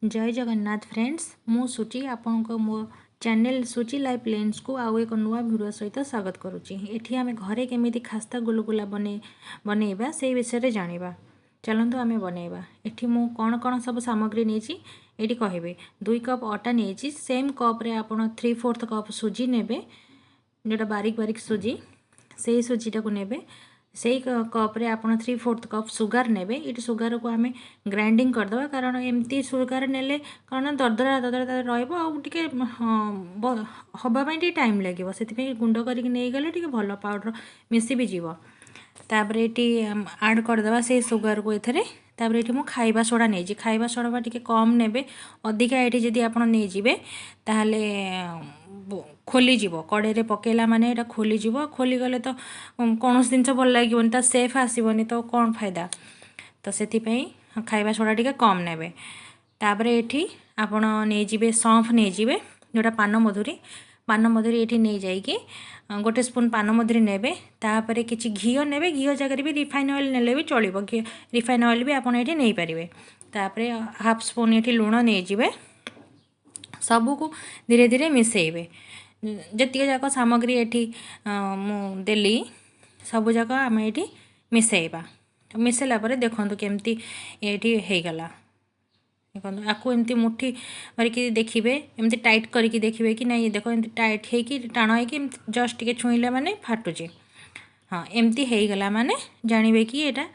जय जगन्नाथ फ्रेंड्स मु सूची आपण को मो चैनल सूची लाइफ लेंस को आउ एक नुआ वीडियो सहित स्वागत करुच्ची। एठी आमे घरे केमिति खास्ता गुलगुला बनैबा से विषय जानिबा। चलंतु आमे बनैबा। एठी मु कोन कोन सब सामग्री नेची एठी कहबे। 2 कप आटा नेची, सेम कप रे आपण 3/4 कप सूजी नेबे, जेटा बारीक बारीक सूजी से सूजीटा को नेबे। से कप रे आपण 3/4 कप सुगर नेबे। ये सुगर को आम ग्राइंडिंग करदे, कारण एमती सुगर नेले कारण दरदरा दरदरा रहिबो आ टिके हबापी टे टाइम लगे से गुंड करके नहीं गले टे भल पाउडर मिसी भी जीव। तापर ये आड करदे से सुगर को एथरे। तापर ये मु खाइबा सोडा नहीं, खाइबा सोडा टिके कम नेबे। अधिका ये जदि आप नहीं जीवे ताहले खोलीजिव, कड़े पकेला माने एटा खोलीजिव। खोलीगले तो कौन जिनस भल लगे तो सेफ आसबनी, तो कौन फायदा। तो से खाइबा सोडा टिके कम नेबे। तापर ये आपण नहीं सौंफ नहीं जीवे, जोटा पान मधुरी ये नहीं जाइए गोटे स्पून पान मधुरी नेबे। तापर किछि घीओ नेबे, घीओ जगह भी रिफाइन ऑयल नेले भी चलिबो, रिफाइन ऑयल भी आपण ये नहीं पारिबे। तापर हाफ स्पून ये लुण नहीं जीवे। सबू को धीरे धीरे मिसेइबे। जतिक जाक सामग्री ये देली सबू जाक आम ये मिसेइबा। मिसेला पर देखो केमती ये होगला। देखो आपको एमती मुठी करके देखिए, एमती टाइट करके देखिए कि नहीं। देखो एमती टाइट होगी टाण हो जस्ट टिके छुईले माने फाटुचे। हाँ एमती होगला माने जानवे कि यहाँ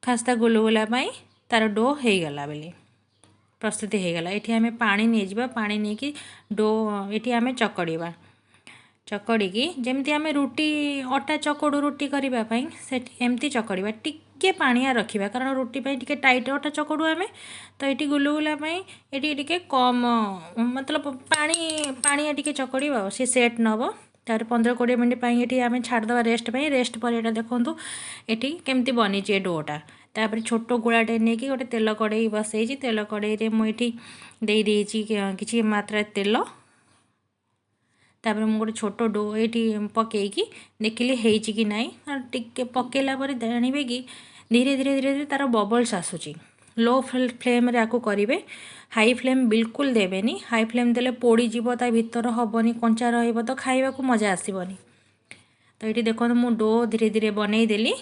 खास्ता गुलगुला तार डो होगला बोली प्रस्तुति होगला। ये आम पानी नहीं जावा, पानी नहीं कि डो ये आम चकड़ा। चकड़ी जमती आम रुटी अटा चकड़ू रुटी करने से एमती चकड़ा। टिके पानिया रखा, कारण रुटी टिके टाइट अटा चकड़ू आम। तो ये गुलगुला ये टिके कम मतलब पानिया टिके चकड़ा सी सेट नब। तार 15-20 मिनट ये आम छाड़दे रेस्ट रेस्ट पर यहाँ देखूँ ये केमती बनी डोटा। तापर छोट गुलाटे नहीं कि गोटे तेल कड़े बसई, तेल कड़े मुझे किसी मात्रा तेल। तापर मुझे गोटे छोट डो ये पकईकी देखिली होती कि नाई। टिके पकेला पर जानवे कि धीरे धीरे धीरे धीरे तार बबल्स आसूची। लो फ्लेम रे आपको करेंगे, हाई फ्लेम बिल्कुल देवेनी। हाई फ्लेम देले पोड़ीजीव, ता भीतर हेनी कंचा रही तो खाइबा को मजा आसबनी। तो ये देखो मु डो धीरे धीरे बनईदेली।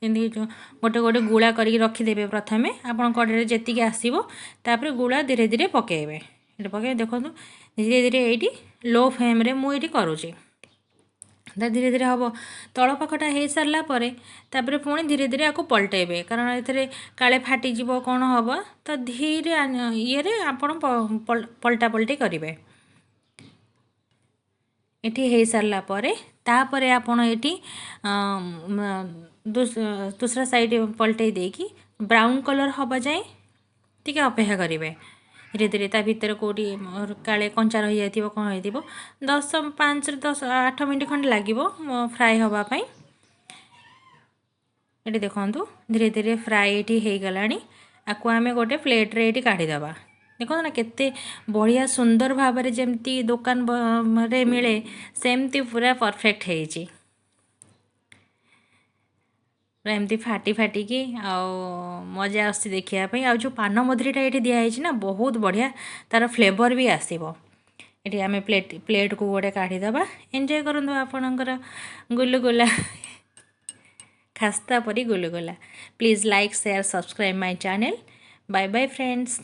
गोटे गोटे गुला करके रखिदेवे। प्रथमे आपन कड़े जी आसो तापर गुला धीरे धीरे पकेबे। ये पके देखो धीरे धीरे ये लो फ्लेम रे मुझे करुँचे। धीरे धीरे हम तल पाखटा हो सारा पर तापर पुणी धीरे धीरे आपको पलटेबे, कारण ये काले फाटीज कौन हम। तो धीरे ये आपड़ पलटा पलटी करेंगे। ये हो सारा पर आपड़ ये दूसरा साइड पलटे देकी ब्राउन कलर हवा जाए टी अपेक्षा करेंगे। धीरे धीरे ता भीतर कौटी काले कंचा रही जाइए कौन हो 5-10-8 मिनट खंड लगे फ्राए हाँपाई। ये देखूँ धीरे धीरे फ्राए ये होगला। आपको आम गोटे प्लेट रे काढ़ीदबा। देखो ना केते बढ़िया सुंदर भाव में जमती दुकान रे मिले सेमती पूरा परफेक्ट है। एमती फाटी फाटिकी मजा आस देखापी। आ जो पान मधुरीटा ये दिखाई ना बहुत बढ़िया तार फ्लेवर भी आसो। ये आम प्लेट को गोटे काढ़ीदबा। एंजॉय करूँ आपणकर गुलगुला खास्ता परी गुलगुला। Please like share subscribe my channel. Bye bye friends.